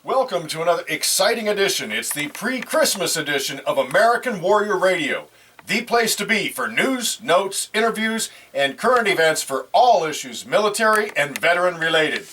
Welcome to another exciting edition. It's the pre-Christmas edition of American Warrior Radio, the place to be for news, notes, interviews, and current events for all issues military and veteran related.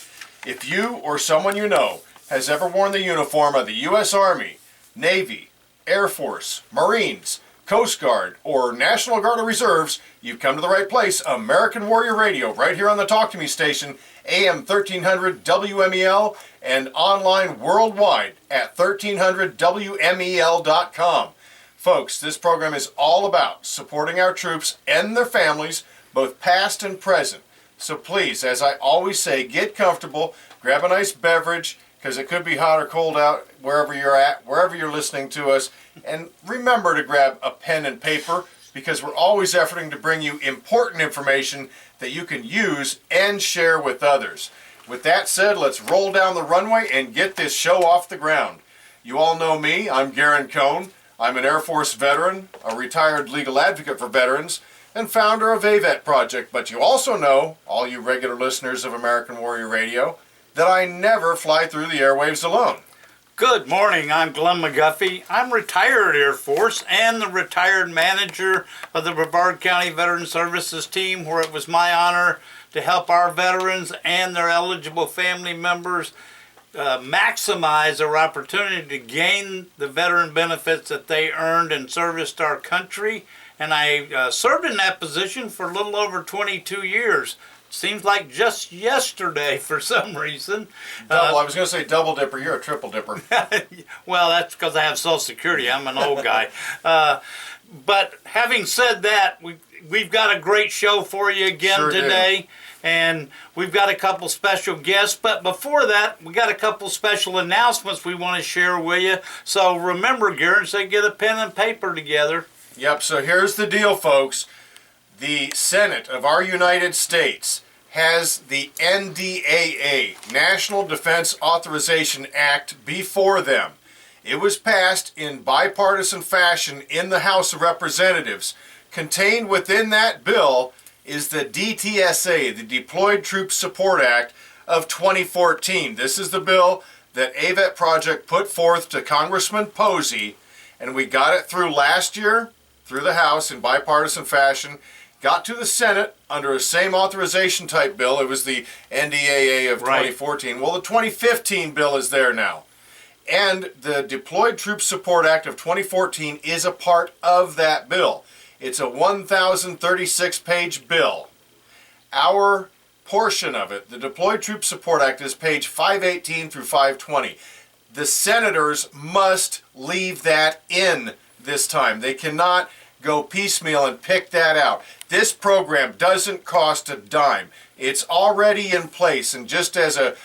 If you or someone you know has ever worn the uniform of the U.S. Army, Navy, Air Force, Marines, Coast Guard, or National Guard or Reserves, you've come to the right place. American Warrior Radio, right here on the Talk to Me station, AM 1300 WMEL, and online worldwide at 1300WMEL.com. Folks, this program is all about supporting our troops and their families, both past and present. So please, as I always say, get comfortable, grab a nice beverage, because it could be hot or cold out wherever you're at, wherever you're listening to us. And remember to grab a pen and paper, because we're always efforting to bring you important information that you can use and share with others. With that said, let's roll down the runway and get this show off the ground. You all know me. I'm Garen Cohn. I'm an Air Force veteran, a retired legal advocate for veterans, and founder of AVET Project. But you also know, all you regular listeners of American Warrior Radio, that I never fly through the airwaves alone. Good morning, I'm Glenn McGuffey. I'm retired Air Force and the retired manager of the Brevard County Veteran Services team, where it was my honor to help our veterans and their eligible family members maximize their opportunity to gain the veteran benefits that they earned and serviced our country. And I served in that position for a little over 22 years. Seems like just yesterday for some reason. I was going to say double dipper. You're a triple dipper. Well, that's because I have Social Security. I'm an old guy. But having said that, we've got a great show for you again today. And we've got a couple special guests. But before that, we got a couple special announcements we want to share with you. So remember, Garen, say get a pen and paper together. Yep, so here's the deal, folks. The Senate of our United States has the NDAA, National Defense Authorization Act, before them. It was passed in bipartisan fashion in the House of Representatives. Contained within that bill is the DTSA, the Deployed Troops Support Act of 2014. This is the bill that AVET Project put forth to Congressman Posey, and we got it through last year, through the House in bipartisan fashion. Got to the Senate under a same authorization type bill. It was the NDAA of 2014. Well, the 2015 bill is there now. And the Deployed Troops Support Act of 2014 is a part of that bill. It's a 1,036-page bill. Our portion of it, the Deployed Troops Support Act, is page 518 through 520. The senators must leave that in this time. They cannot go piecemeal and pick that out. This program doesn't cost a dime. It's already in place, and just as a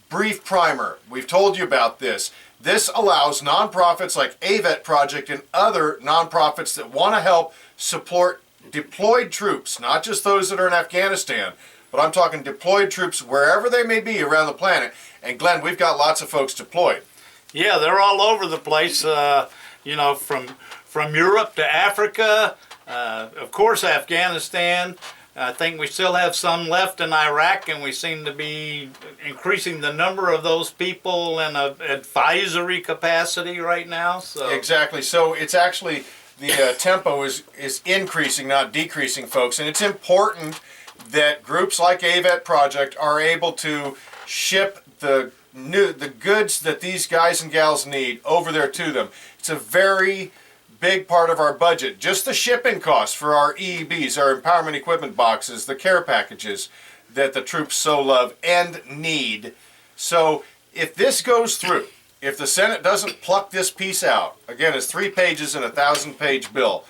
brief primer, we've told you about this. This allows nonprofits like AVET Project and other nonprofits that want to help support deployed troops, not just those that are in Afghanistan, but I'm talking deployed troops wherever they may be around the planet. And Glenn, we've got lots of folks deployed. Yeah, they're all over the place, from Europe to Africa, of course Afghanistan. I think we still have some left in Iraq, and we seem to be increasing the number of those people in an advisory capacity right now. So exactly. So it's actually the tempo is increasing, not decreasing, folks. And it's important that groups like AVET Project are able to ship the goods that these guys and gals need over there to them. It's a very big part of our budget. Just the shipping costs for our EEBs, our empowerment equipment boxes, the care packages that the troops so love and need. So if this goes through, if the Senate doesn't pluck this piece out, again, it's 3 pages in a 1,000-page bill,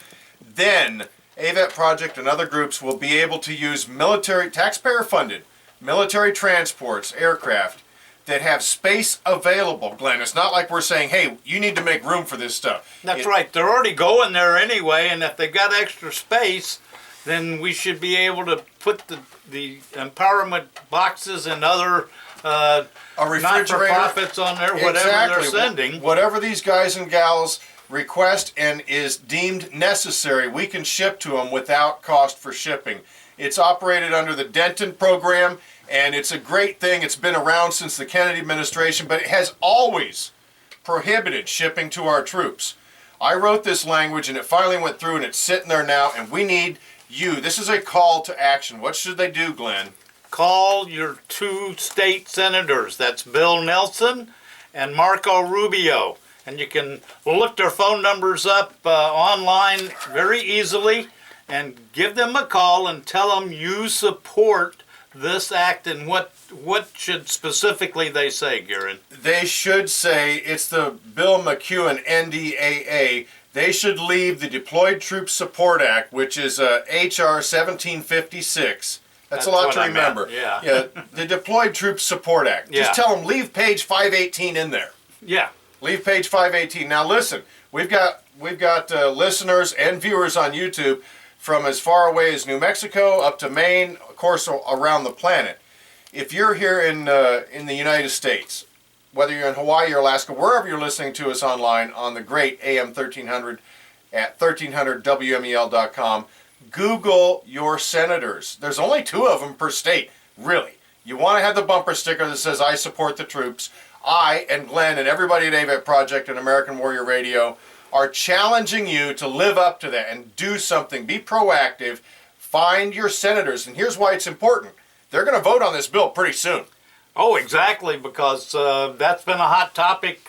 then AVET Project and other groups will be able to use military, taxpayer-funded, military transports, aircraft, that have space available, Glenn. It's not like we're saying, hey, you need to make room for this stuff. That's right. They're already going there anyway, and if they've got extra space, then we should be able to put the empowerment boxes and other not-for-profits on there, whatever they're sending. Whatever these guys and gals request and is deemed necessary, we can ship to them without cost for shipping. It's operated under the Denton program. And it's a great thing. It's been around since the Kennedy administration, but it has always prohibited shipping to our troops. I wrote this language and it finally went through and it's sitting there now, and we need you. This is a call to action. What should they do, Glenn? Call your 2 state senators. That's Bill Nelson and Marco Rubio. And you can look their phone numbers up online very easily and give them a call and tell them you support this act. And what should specifically they say, Garen? They should say it's the Bill McEwen NDAA. They should leave the Deployed Troops Support Act, which is H.R. 1756. That's a lot to remember. Yeah. The Deployed Troops Support Act. Just tell them leave page 518 in there. Yeah. Leave page 518. Now listen, we've got listeners and viewers on YouTube from as far away as New Mexico up to Maine, of course, around the planet. If you're here in the United States, whether you're in Hawaii or Alaska, wherever you're listening to us online on the great AM 1300 at 1300WMEL.com, Google your senators. There's only 2 of them per state, really. You want to have the bumper sticker that says, I support the troops. I and Glenn and everybody at AVET Project and American Warrior Radio are challenging you to live up to that and do something. Be proactive. Find your senators. And here's why it's important. They're going to vote on this bill pretty soon. Oh, exactly, because that's been a hot topic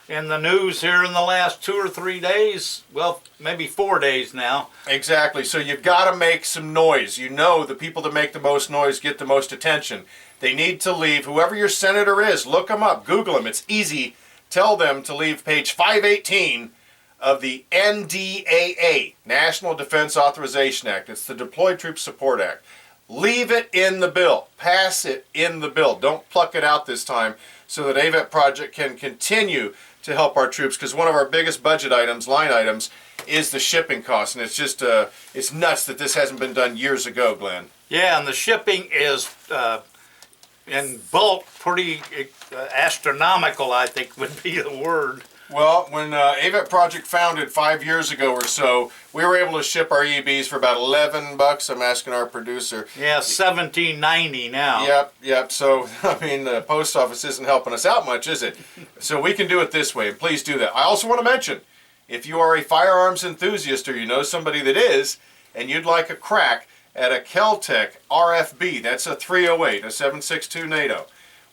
in the news here in the last 2 or 3 days. Well, maybe 4 days now. Exactly. So you've got to make some noise. You know the people that make the most noise get the most attention. They need to leave. Whoever your senator is, look them up. Google them. It's easy. Tell them to leave page 518 of the NDAA, National Defense Authorization Act. It's the Deployed Troops Support Act. Leave it in the bill. Pass it in the bill. Don't pluck it out this time so that AVET Project can continue to help our troops, because one of our biggest budget items, line items, is the shipping costs. And it's just, it's nuts that this hasn't been done years ago, Glenn. Yeah, and the shipping is in bulk pretty astronomical, I think would be the word. Well, when AVET Project founded 5 years ago or so, we were able to ship our EBs for about $11. I'm asking our producer. Yeah, $17.90 now. Yep. So, I mean, the post office isn't helping us out much, is it? So we can do it this way. Please do that. I also want to mention, if you are a firearms enthusiast or you know somebody that is, and you'd like a crack at a Kel-Tec RFB, that's a 308, a 7.62 NATO.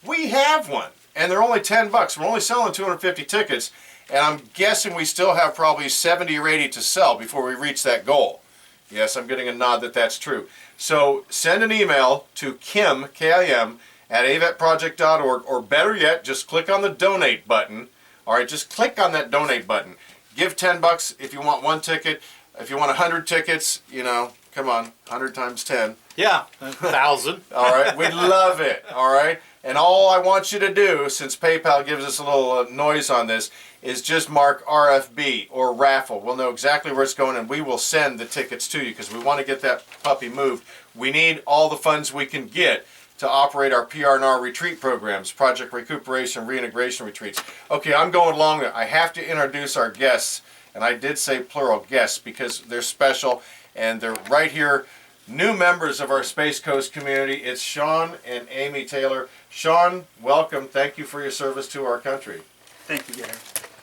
We have one, and they're only $10. We're only selling 250 tickets, and I'm guessing we still have probably 70 or 80 to sell before we reach that goal. Yes, I'm getting a nod that that's true. So send an email to Kim, K-I-M, at avetproject.org, or better yet, just click on the donate button. All right, just click on that donate button. Give $10 if you want 1 ticket. If you want 100 tickets, you know, come on, 100 times 10. Yeah, 1,000. All right, we'd love it, all right? And all I want you to do, since PayPal gives us a little noise on this, is just mark RFB or raffle. We'll know exactly where it's going, and we will send the tickets to you because we want to get that puppy moved. We need all the funds we can get to operate our PR&R retreat programs, Project Recuperation, Reintegration Retreats. Okay, I'm going along there. I have to introduce our guests, and I did say plural guests because they're special, and they're right here. New members of our Space Coast community. It's Sean and Amy Taylor. Sean, welcome. Thank you for your service to our country. Thank you, Gary.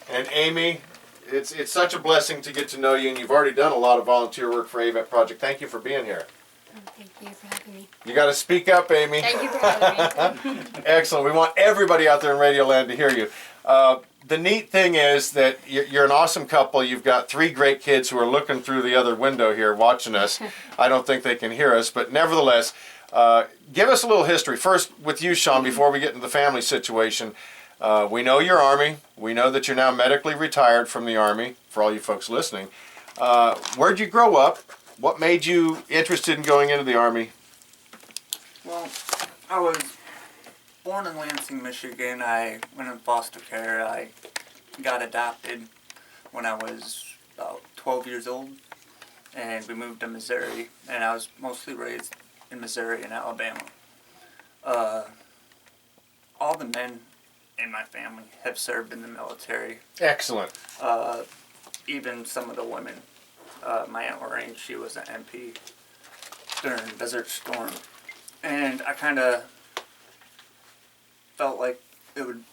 And Amy, it's such a blessing to get to know you, and you've already done a lot of volunteer work for AVET Project. Thank you for being here. Thank you for having me. You got to speak up, Amy. Thank you for having me. Excellent. We want everybody out there in Radio Land to hear you. The neat thing is that you're an awesome couple. You've got 3 great kids who are looking through the other window here watching us. I don't think they can hear us, but nevertheless, give us a little history. First with you, Sean, before we get into the family situation. We know you're Army. We know that you're now medically retired from the Army, for all you folks listening. Where'd you grow up? What made you interested in going into the Army? Well, I was born in Lansing, Michigan. I went in foster care. I got adopted when I was about 12 years old, and we moved to Missouri, and I was mostly raised in Missouri and Alabama. All the men in my family have served in the military. Excellent. Even some of the women. My Aunt Lorraine, she was an MP during Desert Storm. and I kind of felt like it'd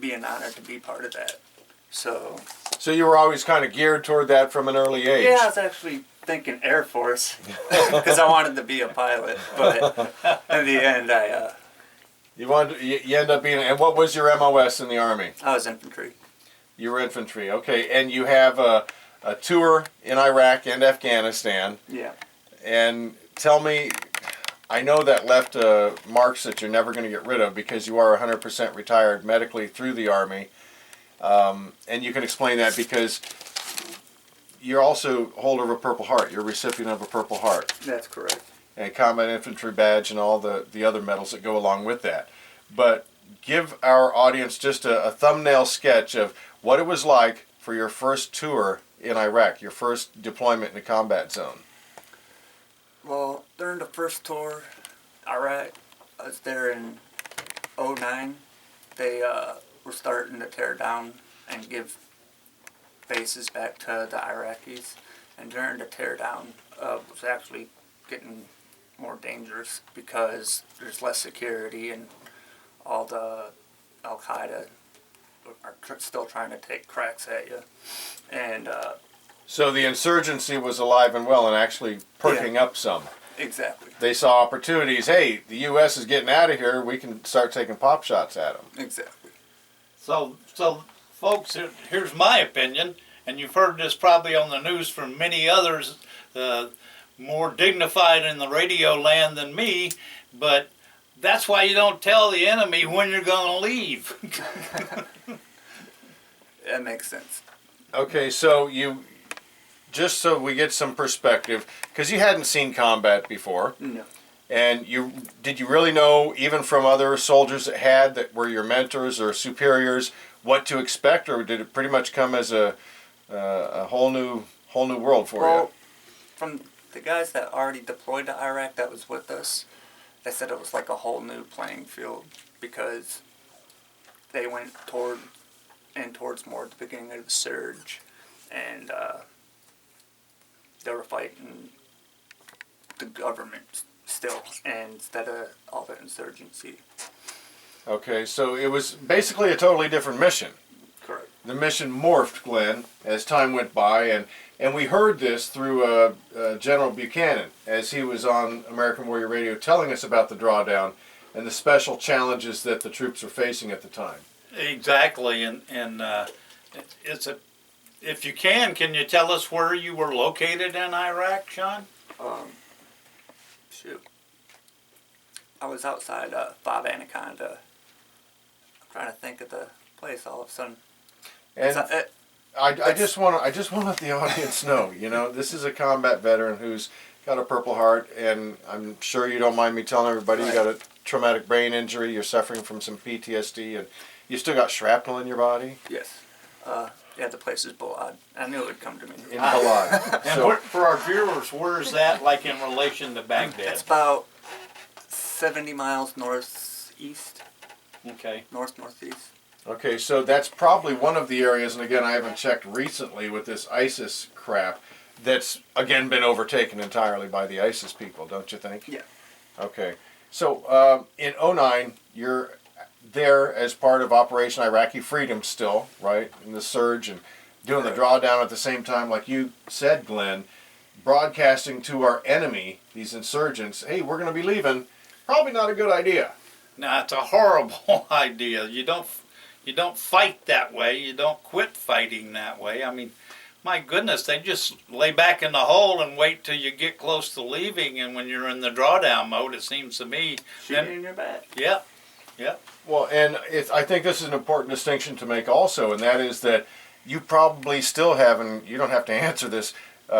be an honor to be part of that. So So you were always kind of geared toward that from an early age. yeah, I was actually thinking Air Force because I wanted to be a pilot, but in the end, You end up being. And what was your MOS in the Army? I was infantry. You were infantry. Okay, and you have a tour in Iraq and Afghanistan. Yeah. And tell me, I know that left marks that you're never going to get rid of because you are 100% retired medically through the Army. And you can explain that because you're also holder of a Purple Heart. You're a recipient of a Purple Heart. That's correct. And combat infantry badge and all the other medals that go along with that. But give our audience just a thumbnail sketch of what it was like for your first tour in Iraq, your first deployment in a combat zone. Well, during the first tour, Iraq, I was there in '09. They were starting to tear down and give bases back to the Iraqis. And during the teardown, it was actually getting more dangerous because there's less security and all the Al-Qaeda are still trying to take cracks at you. And So the insurgency was alive and well and actually perking up some. exactly. They saw opportunities. Hey, the U.S. is getting out of here. We can start taking pop shots at them. Exactly. So folks, here's my opinion, and you've heard this probably on the news from many others, more dignified in the radio land than me, but that's why you don't tell the enemy when you're going to leave. That makes sense. Okay, so just so we get some perspective, because you hadn't seen combat before, No. and did you really know, even from other soldiers that were your mentors or superiors, what to expect, or did it pretty much come as a whole new world for Well, from the guys that already deployed to Iraq that was with us, they said it was like a whole new playing field because they went towards more at the beginning of the surge, and they were fighting the government still instead of all the insurgency. you? Okay, so it was basically a totally different mission. Correct. The mission morphed, Glenn, as time went by, and we heard this through General Buchanan as he was on American Warrior Radio telling us about the drawdown and the special challenges that the troops were facing at the time. Exactly, and if you can you tell us where you were located in Iraq, Sean? Shoot. I was outside 5 Anaconda. I'm trying to think of the place all of a sudden. And It's- I just want to let the audience know, this is a combat veteran who's got a Purple Heart, and I'm sure you don't mind me telling everybody you got a traumatic brain injury, you're suffering from some PTSD, and you still got shrapnel in your body. Yes. Yeah, the place is Balad. I knew it would come to me. In Balad. And So, for our viewers, where's that like in relation to Baghdad? It's about 70 miles northeast. Okay. Northeast. okay, so that's probably one of the areas, and again, I haven't checked recently with this ISIS crap, that's again been overtaken entirely by the ISIS people, don't you think? Yeah. Okay. So in '09, you're there as part of Operation Iraqi Freedom still, right? In the surge and doing the drawdown at the same time, like you said, Glenn, broadcasting to our enemy, these insurgents, hey, we're going to be leaving. Probably not a good idea. Now it's a horrible idea. You don't fight that way. You don't quit fighting that way. I mean, my goodness, they just lay back in the hole and wait till you get close to leaving. And when you're in the drawdown mode, it seems to me. Shooting in your back. Yep. Yep. Well, and I think this is an important distinction to make also, and that is that you probably still have, and you don't have to answer this,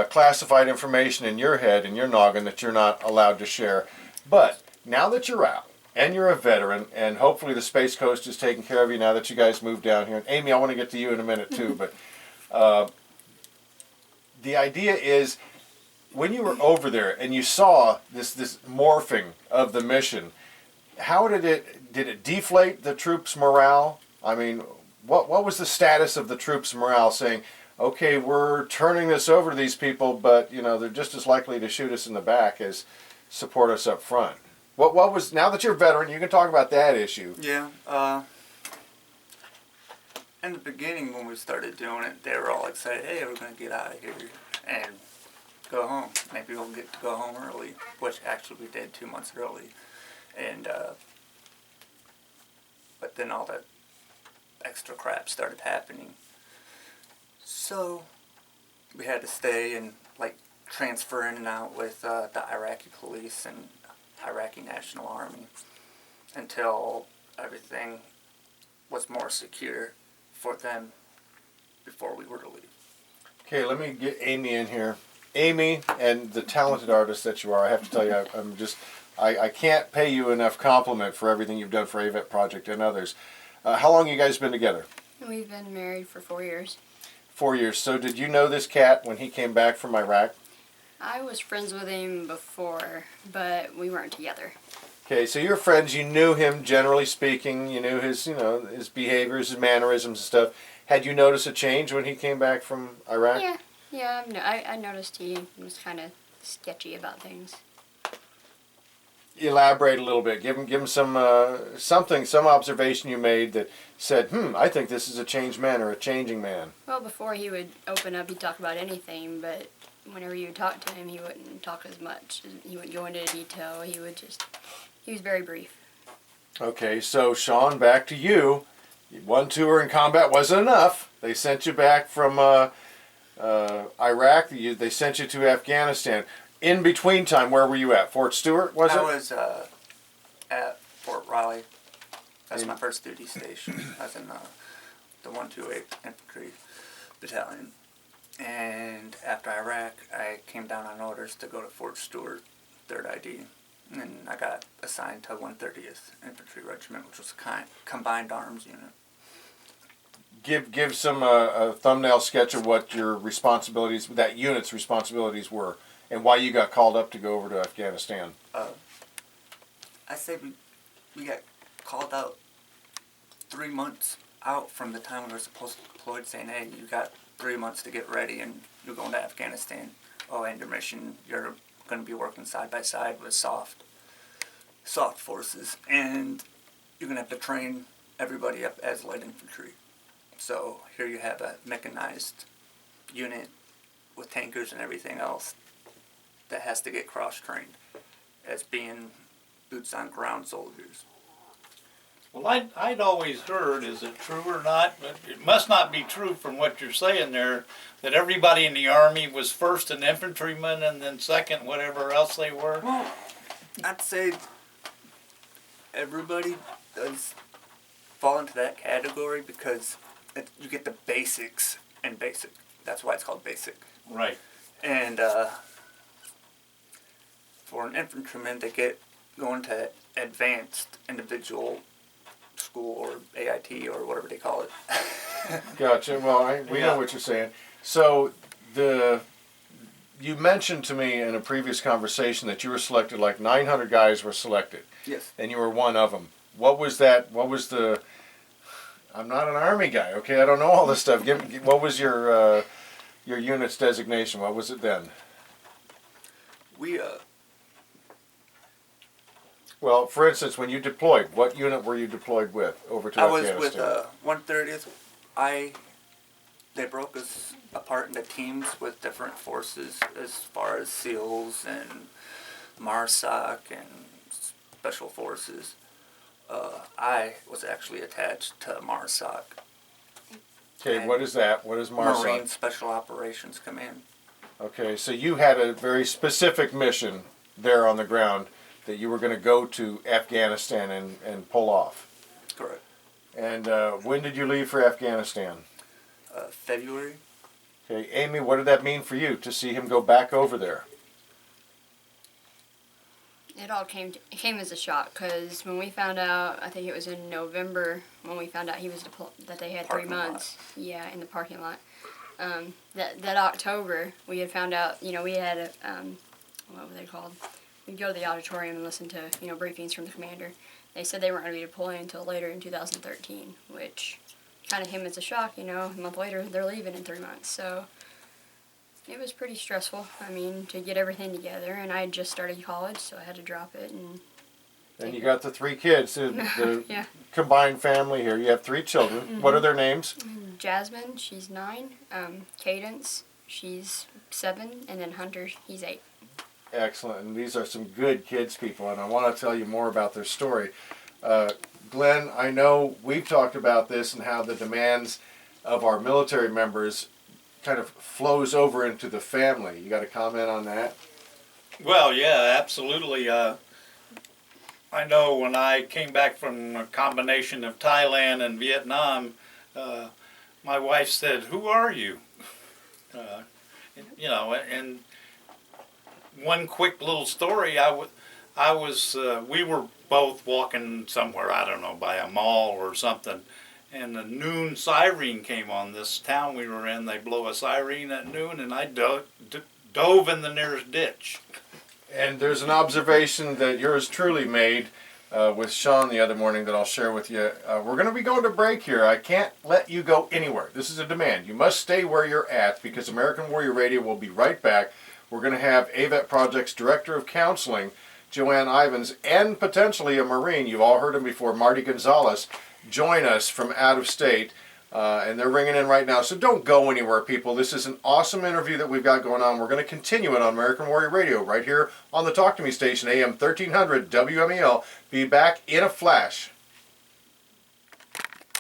classified information in your head, in your noggin, that you're not allowed to share. But now that you're out, and you're a veteran, and hopefully the Space Coast is taking care of you now that you guys moved down here. And Amy, I want to get to you in a minute too, but the idea is, when you were over there and you saw this morphing of the mission, how did it deflate the troops' morale? I mean, what was the status of the troops' morale, saying, okay, we're turning this over to these people, but they're just as likely to shoot us in the back as support us up front. What was, now that you're a veteran, you can talk about that issue. Yeah. In the beginning, when we started doing it, they were all excited. Hey, we're gonna get out of here and go home. Maybe we'll get to go home early, which actually we did 2 months early. And but then all that extra crap started happening. So we had to stay and like transfer in and out with the Iraqi police and Iraqi National Army until everything was more secure for them before we were to leave. Okay, let me get Amy in here. Amy, and the talented artist that you are, I have to tell you, I can't pay you enough compliment for everything you've done for AVET Project and others. How long you guys been together? We've been married for 4 years. 4 years. So did you know this cat when he came back from Iraq? I was friends with him before, but we weren't together. Okay, so you're friends. You knew him, generally speaking. You knew his, his behaviors, his mannerisms and stuff. Had you noticed a change when he came back from Iraq? Yeah. I noticed he was kind of sketchy about things. Elaborate a little bit. Give him some some observation you made that said, I think this is a changed man or a changing man. Well, before he would open up, he'd talk about anything, but whenever you talk to him, he wouldn't talk as much. He wouldn't go into detail. He was very brief. Okay, so Sean, back to you. 1 tour in combat wasn't enough. They sent you back from Iraq. They sent you to Afghanistan. In between time, where were you at? Fort Stewart, was it? I was at Fort Riley. That's my first duty station. I was in the 128th Infantry Battalion. And after Iraq, I came down on orders to go to Fort Stewart, 3rd ID. And I got assigned to 130th Infantry Regiment, which was a combined arms unit. Give some a thumbnail sketch of what your responsibilities, that unit's responsibilities were, and why you got called up to go over to Afghanistan. I say we got called out 3 months out from the time we were supposed to deploy, saying, hey, you got 3 months to get ready and you're going to Afghanistan. Oh, and your mission, you're going to be working side by side with soft forces, and you're going to have to train everybody up as light infantry. So here you have a mechanized unit with tankers and everything else that has to get cross-trained as being boots-on-ground soldiers. Well, I'd always heard, is it true or not, but it must not be true from what you're saying there, that everybody in the Army was first an infantryman and then second whatever else they were? Well, I'd say everybody does fall into that category because you get the basics and basic. That's why it's called basic. Right. And for an infantryman to get going to advanced individual school or AIT or whatever they call it. Gotcha. Well, we know what you're saying. So you mentioned to me in a previous conversation that you were selected, like 900 guys were selected. Yes. And you were one of them. What was that? What was the? I'm not an Army guy. Okay, I don't know all this stuff. What was your unit's designation? What was it then? We Well, for instance, when you deployed, what unit were you deployed with over to I was Afghanistan? with 130th. They broke us apart into teams with different forces as far as SEALs and MARSOC and Special Forces. I was actually attached to MARSOC. Okay, what is that? What is MARSOC? Marine Special Operations Command. Okay, so you had a very specific mission there on the ground that you were going to go to Afghanistan and pull off. Correct. And when did you leave for Afghanistan? February. Okay, Amy, what did that mean for you to see him go back over there? It all came as a shock because when we found out, I think it was in November when we found out he was that they had Parking 3 months. Yeah, in the parking lot. That October we had found out. We had a what were they called? We'd go to the auditorium and listen to briefings from the commander. They said they weren't going to be deploying until later in 2013, which kind of came as a shock. A month later they're leaving in 3 months. So It was pretty stressful. I mean, to get everything together, and I had just started college, so I had to drop it. And you got the 3 kids, the Yeah. combined family here. You have 3 children. What are their names? Jasmine, she's 9. Cadence, she's 7, and then Hunter, he's 8. Excellent. And these are some good kids, people, and I want to tell you more about their story. Glenn, I know we've talked about this and how the demands of our military members kind of flows over into the family. You got a comment on that? Well, yeah, absolutely. I know when I came back from a combination of Thailand and Vietnam, my wife said, "Who are you?" You know, and one quick little story. We were both walking somewhere, I don't know, by a mall or something, and the noon siren came on this town we were in. They blow a siren at noon, and I dove in the nearest ditch. And there's an observation that yours truly made with Sean the other morning that I'll share with you. We're going to be going to break here. I can't let you go anywhere. This is a demand. You must stay where you're at because American Warrior Radio will be right back. We're going to have AVET Project's Director of Counseling, Joanne Ivins, and potentially a Marine. You've all heard him before, Marty Gonzalez, join us from out of state. And they're ringing in right now. So don't go anywhere, people. This is an awesome interview that we've got going on. We're going to continue it on American Warrior Radio right here on the Talk to Me station, AM 1300 WMEL. Be back in a flash.